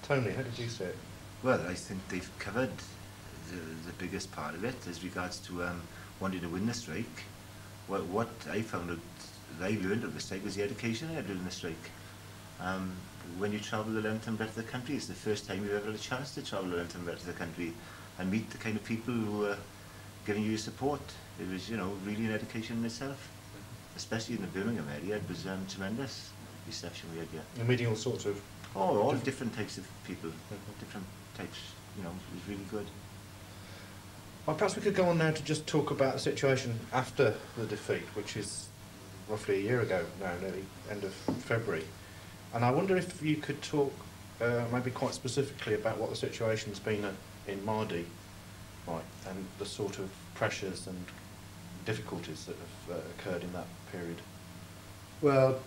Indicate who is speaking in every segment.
Speaker 1: Tony, how did you see it?
Speaker 2: Well, I think they've covered the biggest part of it as regards to wanting to win the strike. What I found out, that I learned of the strike was the education I had during the strike. When you travel the length and breadth of the country, it's the first time you've ever had a chance to travel the length and breadth of the country and meet the kind of people who are giving you support. It was, you know, really an education in itself, especially in the Birmingham area. It was tremendous reception we had here.
Speaker 1: You're meeting all sorts of...
Speaker 2: Oh, all different types of people, different types, you know, it was really good.
Speaker 1: Well, perhaps we could go on now to just talk about the situation after the defeat, which is roughly a year ago now, nearly end of February. And I wonder if you could talk maybe quite specifically about what the situation's been in Mardy, right, and the sort of pressures and difficulties that have occurred in that period.
Speaker 3: Well,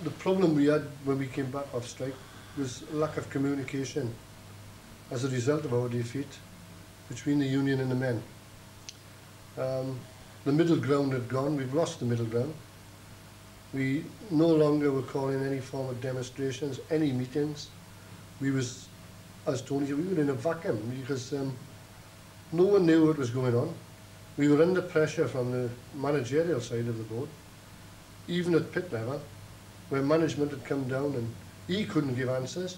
Speaker 3: the problem we had when we came back off strike was lack of communication as a result of our defeat between the union and the men. The middle ground had gone. We've lost the middle ground. We no longer were calling any form of demonstrations, any meetings. We was, as Tony said, we were in a vacuum because no one knew what was going on. We were under pressure from the managerial side of the board, even at pit level, where management had come down and he couldn't give answers.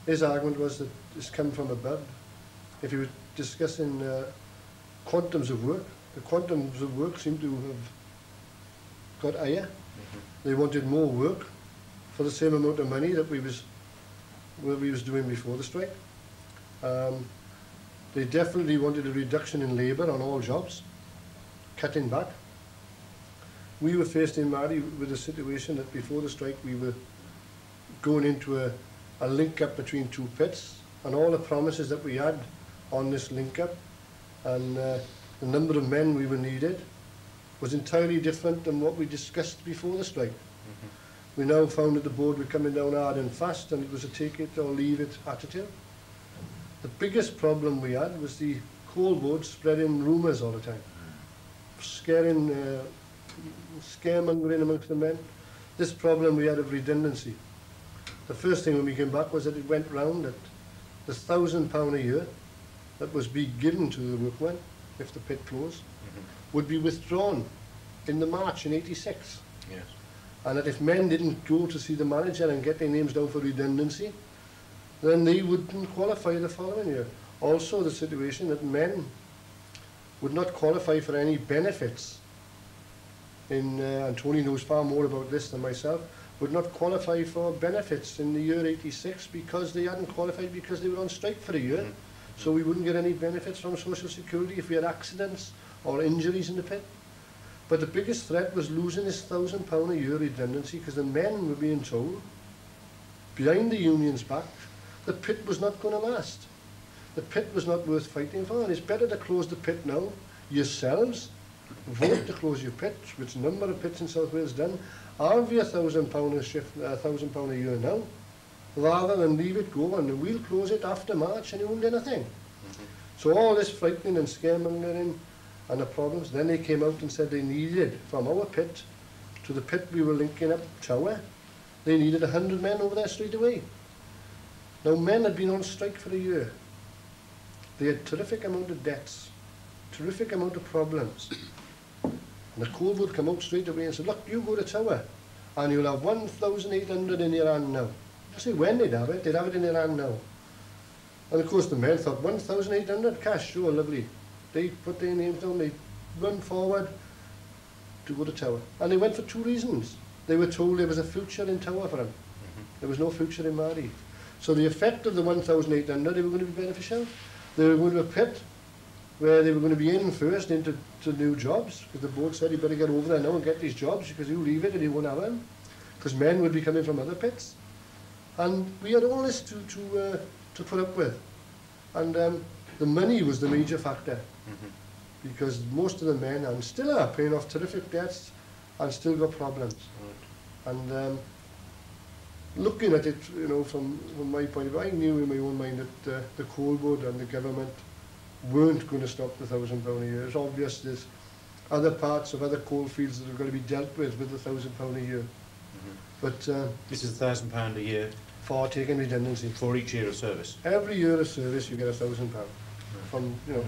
Speaker 3: His argument was that it's come from above. If he was discussing quantums of work, the quantums of work seemed to have got higher. They wanted more work for the same amount of money that we was doing before the strike. They definitely wanted a reduction in labour on all jobs, cutting back. We were faced in Mardy with a situation that before the strike we were going into a link up between two pits, and all the promises that we had on this link up and the number of men we were needed was entirely different than what we discussed before the strike. We now found that the board were coming down hard and fast, and it was a take it or leave it attitude. The biggest problem we had was the coal board spreading rumours all the time, scaremongering amongst the men. This problem we had of redundancy. The first thing when we came back was that it went round that the £1,000 a year that was being given to the workmen if the pit closed would be withdrawn in the March in '86.
Speaker 1: Yes.
Speaker 3: And that if men didn't go to see the manager and get their names down for redundancy, then they wouldn't qualify the following year. Also the situation that men would not qualify for any benefits and Tony knows far more about this than myself, would not qualify for benefits in the year '86 because they hadn't qualified because they were on strike for a year. So we wouldn't get any benefits from Social Security if we had accidents or injuries in the pit. But the biggest threat was losing this £1,000 a year redundancy because the men were being told, behind the union's back, the pit was not going to last. The pit was not worth fighting for, and it's better to close the pit now, yourselves, vote to close your pit, which a number of pits in South Wales done, have your £1,000 a shift, £1,000 a year now, rather than leave it go and we'll close it after March and you won't get anything. So all this frightening and scaremongering and the problems, then they came out and said they needed, from our pit to the pit we were linking up Tower, they needed 100 men over there straight away. Now men had been on strike for a year. They had terrific amount of debts, terrific amount of problems. And the coal would come out straight away and say, look, you go to Tower and you'll have 1,800 in your hand now. I say when they'd have it in their hand now. And of course the men thought 1,800 cash, oh lovely. They put their names down, they run forward to go to Tower. And they went for two reasons. They were told there was a future in Tower for them. There was no future in Mardy. So the effect of the 1,800, they were going to be beneficial. They were going to a pit where they were going to be in first into new jobs, because the board said you better get over there now and get these jobs because you leave it and you won't have them. Because men would be coming from other pits. And we had all this to put up with. And the money was the major factor. Because most of the men and still are paying off terrific debts and still got problems. And looking at it, you know, from my point of view, I knew in my own mind that the coal board and the government weren't going to stop the £1,000 a year. It's obvious there's other parts of other coal fields that are going to be dealt with the £1,000 a year. But
Speaker 1: this is £1,000 a year
Speaker 3: for taking redundancy.
Speaker 1: For each year of service?
Speaker 3: Every year of service you get £1,000 from, you know.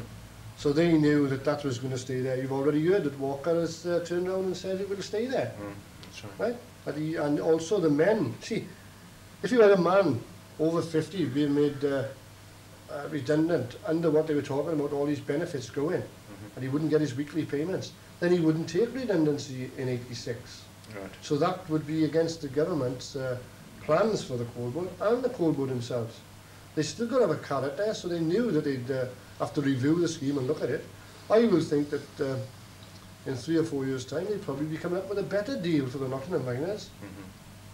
Speaker 3: So they knew that that was going to stay there. You've already heard that Walker has turned around and said it will stay there.
Speaker 1: That's right.
Speaker 3: Right? And also the men. See, if you had a man over 50 being made redundant under what they were talking about, all these benefits going, and he wouldn't get his weekly payments, then he wouldn't take redundancy in 86.
Speaker 1: Right.
Speaker 3: So that would be against the government's plans for the coal board and the coal board themselves. They still got to have a carrot there, so they knew that they'd have to review the scheme and look at it. I will think that in 3 or 4 years' time, they'd probably be coming up with a better deal for the Nottingham miners.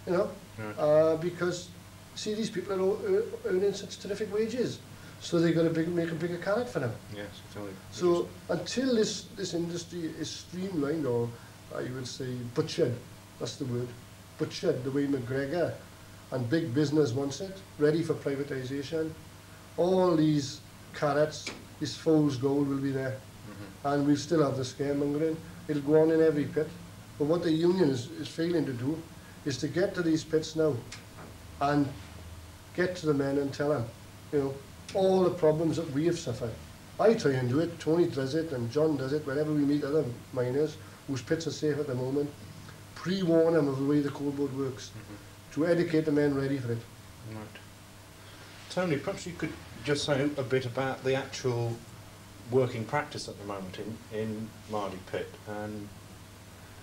Speaker 3: You know,
Speaker 1: Right.
Speaker 3: because see, these people are earning such terrific wages, so they've got to make a bigger carrot for them.
Speaker 1: Yes, totally.
Speaker 3: So until this industry is streamlined, or I would say butchered, that's the word, butchered the way McGregor and big business wants it, ready for privatisation, all these carrots, this fool's gold will be there. And we'll still have the scaremongering. It'll go on in every pit. But what the union is failing to do is to get to these pits now and get to the men and tell them, you know, all the problems that we have suffered. I try and do it, Tony does it, and John does it whenever we meet other miners whose pits are safe at the moment. Pre-warn them of the way the coal board works, to educate the men ready for it.
Speaker 1: Right. Tony, perhaps you could just say a bit about the actual working practice at the moment in Mardy pit, and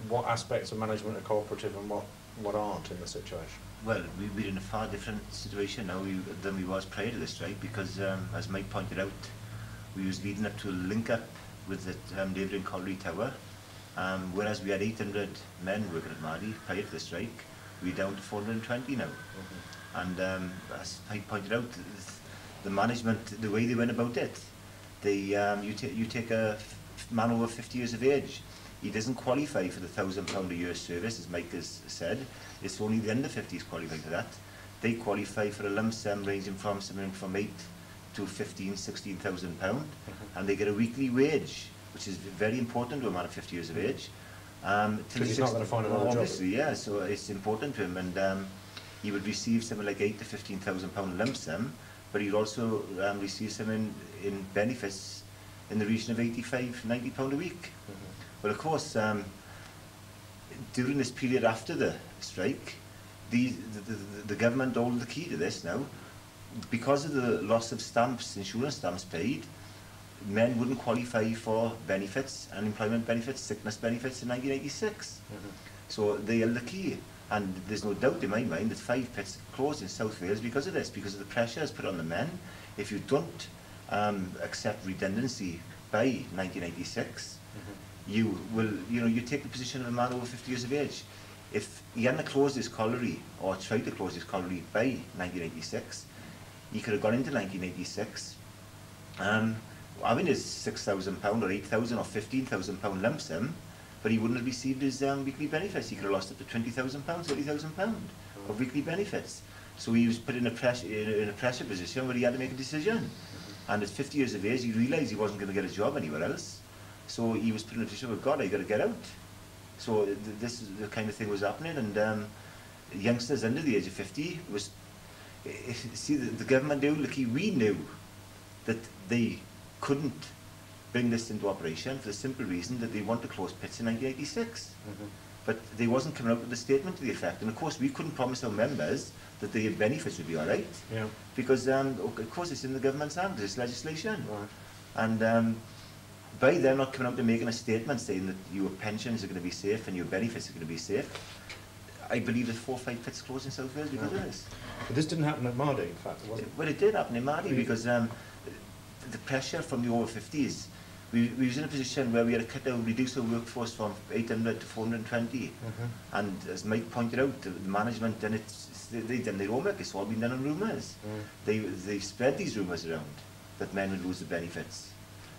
Speaker 1: what aspects of management are cooperative and what aren't in the situation.
Speaker 2: Well, we're in a far different situation now than we was prior to this strike, because as Mike pointed out, we was leading up to a link-up with the neighbouring colliery tower, whereas we had 800 men working at Mardy prior to the strike, we're down to 420 now. And as Mike pointed out, the management, the way they went about it, you take a man over 50 years of age, he doesn't qualify for the £1,000 a year service, as Mike has said. It's only the under 50s qualify for that. They qualify for a lump sum ranging from something from 8 to 15, £16,000, and they get a weekly wage, which is very important to a man of 50 years of age.
Speaker 1: Because he's not going to find another job.
Speaker 2: Obviously, yeah, so it's important to him, and he would receive something like 8 to £15,000 lump sum, but he'd also receive some in benefits in the region of £85, £90 a week. Well, of course, during this period after the strike, the government hold the key to this now. Because of the loss of stamps, insurance stamps paid, men wouldn't qualify for benefits, unemployment benefits, sickness benefits in 1986. So they held the key. And there's no doubt in my mind that 5 pits closed in South Wales because of this, because of the pressures put on the men. If you don't accept redundancy by 1996, you will, you take the position of a man over 50 years of age. If he hadn't closed his colliery, or tried to close his colliery by 1986, he could have gone into 1986 having his £6,000 or £8,000 or £15,000 lump sum, but he wouldn't have received his weekly benefits. He could have lost up to £20,000, £30,000 of weekly benefits. So he was put in a pressure position where he had to make a decision. And at 50 years of age, he realised he wasn't going to get a job anywhere else. So he was put in a position where, God, I got to get out. So this is the kind of thing was happening, and youngsters under the age of 50 was. See, the government knew, we knew that they couldn't bring this into operation for the simple reason that they want to close pits in 1986. But they wasn't coming up with a statement to the effect. And of course, we couldn't promise our members that the benefits would be all right.
Speaker 1: Yeah.
Speaker 2: Because, of course, it's in the government's hands, it's legislation.
Speaker 1: Right.
Speaker 2: And by them not coming out and making a statement saying that your pensions are going to be safe and your benefits are going to be safe, I believe that 4 or 5 pits closed in South Wales because of this.
Speaker 1: But this didn't happen at Mardy, in fact, was it?
Speaker 2: Well, it did happen in Mardy because the pressure from the over 50s, we was in a position where we had to cut down, reduce our workforce from 800 to 420. And as Mike pointed out, the management, and they've done their homework, it's all been done on rumours. They spread these rumours around that men would lose the benefits.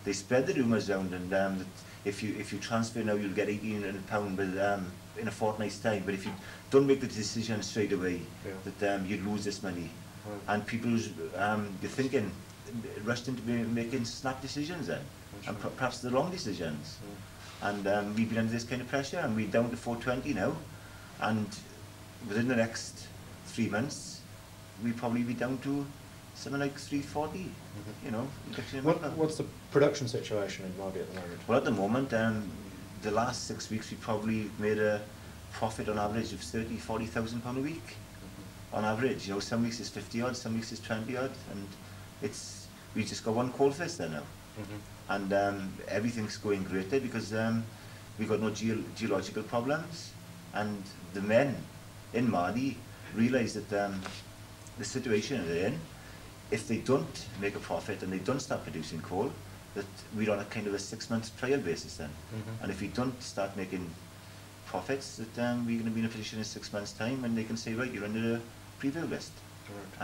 Speaker 2: They spread the rumours around, and that if you transfer now, you'll get £1,800 in a fortnight's time. But if you don't make the decision straight away, that you'd lose this money. And people, you're thinking, rushed into making snap decisions then, and perhaps the wrong decisions. And we've been under this kind of pressure, and we're down to 420 now. And within the next 3 months, we'd probably be down to something like 340, you know. reduction in manpower.
Speaker 1: What's the production situation in Mardy at the moment?
Speaker 2: Well, at the moment, the last 6 weeks we probably made a profit on average of 40,000 pound a week. On average, you know, some weeks it's 50 odd, some weeks it's 20 odd, and we just got one call first there now. And everything's going great there because we've got no geological problems, and the men in Mardy realise that the situation they're in, if they don't make a profit and they don't start producing coal, that we're on a kind of a 6-month trial basis then. And if we don't start making profits, that we're going to be in a position in 6 months' time, and they can say, right, you're under a preview list,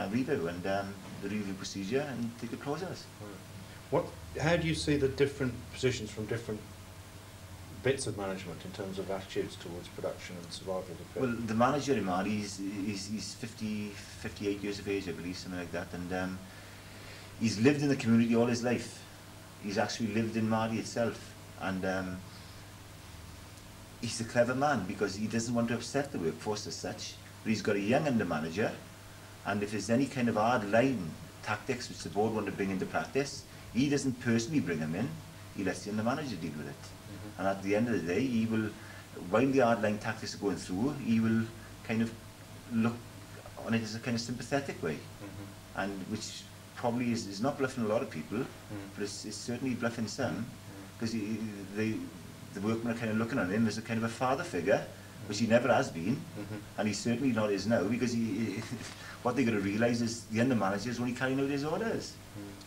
Speaker 2: review, and the review procedure, and they could close us.
Speaker 1: How do you see the different positions from different bits of management in terms of attitudes towards production and survival of the pit?
Speaker 2: Well, the manager in Mardy, he's 58 years of age, I believe, something like that, and he's lived in the community all his life. He's actually lived in Mardy itself, and he's a clever man because he doesn't want to upset the workforce as such, but he's got a young under manager, and if there's any kind of hard line tactics which the board want to bring into practice, he doesn't personally bring them in, he lets the under manager deal with it. And at the end of the day, he will, while the hard line tactics are going through, he will kind of look on it as a kind of sympathetic way, and which probably is not bluffing a lot of people, but it's certainly bluffing some, because the workmen are kind of looking at him as a kind of a father figure, which he never has been, and he certainly not is now, because what they've got to realise is the under manager is only carrying out his orders.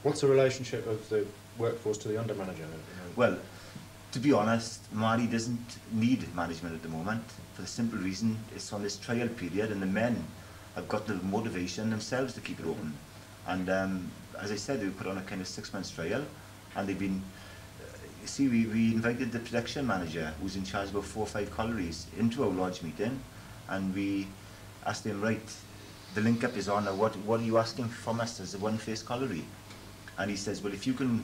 Speaker 1: What's the relationship of the workforce to the under manager?
Speaker 2: Well, to be honest, Mardy doesn't need management at the moment, for the simple reason it's on this trial period, and the men have got the motivation themselves to keep it open. And as I said, they put on a kind of 6 months trial, and they've been, you see, we invited the production manager, who's in charge of about 4 or 5 collieries, into our lodge meeting, and we asked him, right, the link up is on, now what are you asking from us as a one-face colliery? And he says, well, if you can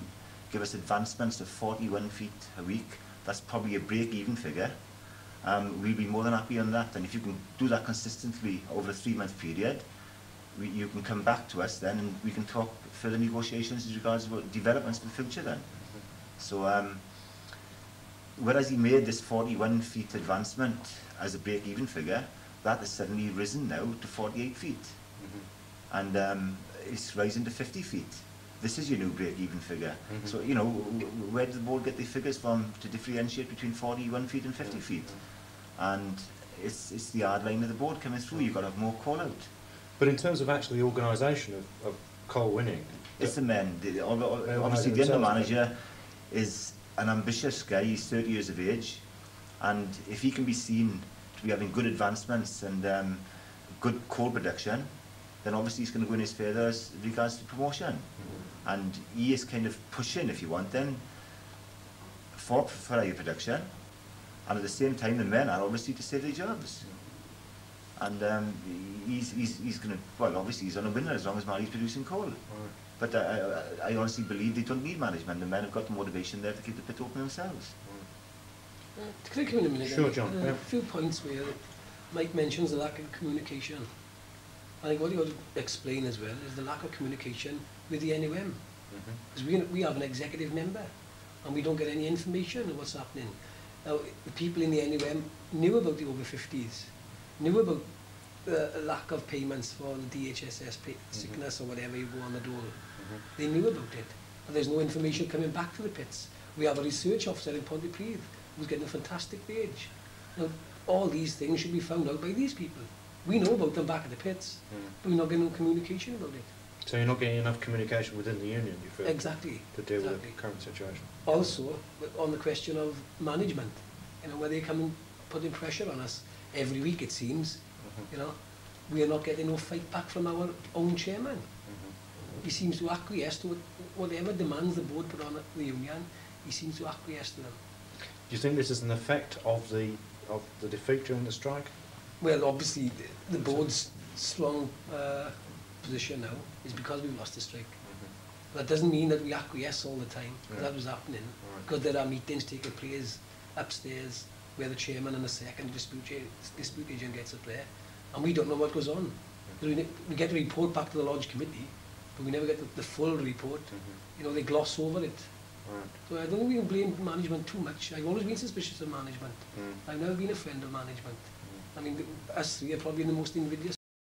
Speaker 2: give us advancements of 41 feet a week, that's probably a break-even figure. We'll be more than happy on that, and if you can do that consistently over a 3-month period, you can come back to us then, and we can talk further negotiations as regards to developments for the future then. So, whereas he made this 41 feet advancement as a break-even figure, that has suddenly risen now to 48 feet. And it's rising to 50 feet. This is your new break-even figure. So, you know, where did the board get the figures from to differentiate between 41 feet and 50 feet? And it's the hard line of the board coming through. You've got to have more call-out.
Speaker 1: But in terms of actually the organisation of coal winning,
Speaker 2: it's the men. Obviously, the under manager is an ambitious guy. He's 30 years of age, and if he can be seen to be having good advancements and good coal production, then obviously he's going to go in his favour as regards to promotion. And he is kind of pushing, if you want, then for higher production, and at the same time the men are obviously to save their jobs. And he's going to, well, obviously he's on a winner as long as Mardy's producing coal. But I honestly believe they don't need management. The men have got the motivation there to keep the pit open themselves.
Speaker 4: Can I come in a minute?
Speaker 1: Sure, John.
Speaker 4: A few points where Mike mentions the lack of communication. I think what you ought to explain as well is the lack of communication with the NUM. Because we have an executive member, and we don't get any information on what's happening. Now, the people in the NUM knew about the over 50s, knew about the lack of payments for the DHSS sickness or whatever you go on the dole. They knew about it, and there's no information coming back to the pits. We have a research officer in Pontypridd who's getting a fantastic wage. Now, all these things should be found out by these people. We know about them back at the pits, but we're not getting no communication about it.
Speaker 1: So you're not getting enough communication within the union, you feel?
Speaker 4: Exactly.
Speaker 1: To deal with the current situation.
Speaker 4: Also, on the question of management, you know, where they come and putting pressure on us every week, it seems, you know, we are not getting no fight back from our own chairman. He seems to acquiesce to whatever demands the board put on the union. He seems to acquiesce to them.
Speaker 1: Do you think this is an effect of the defeat during the strike?
Speaker 4: Well, obviously, the board's strong position now is because we've lost the strike. That doesn't mean that we acquiesce all the time, because that was happening. Because there are meetings taking place upstairs where the chairman and the second dispute agent gets up there, and we don't know what goes on. We get a report back to the Lodge Committee, but we never get the full report. You know, they gloss over it.
Speaker 1: Right.
Speaker 4: So I don't think we can blame management too much. I've always been suspicious of management. I've never been a friend of management. I mean, us three are probably the most invidious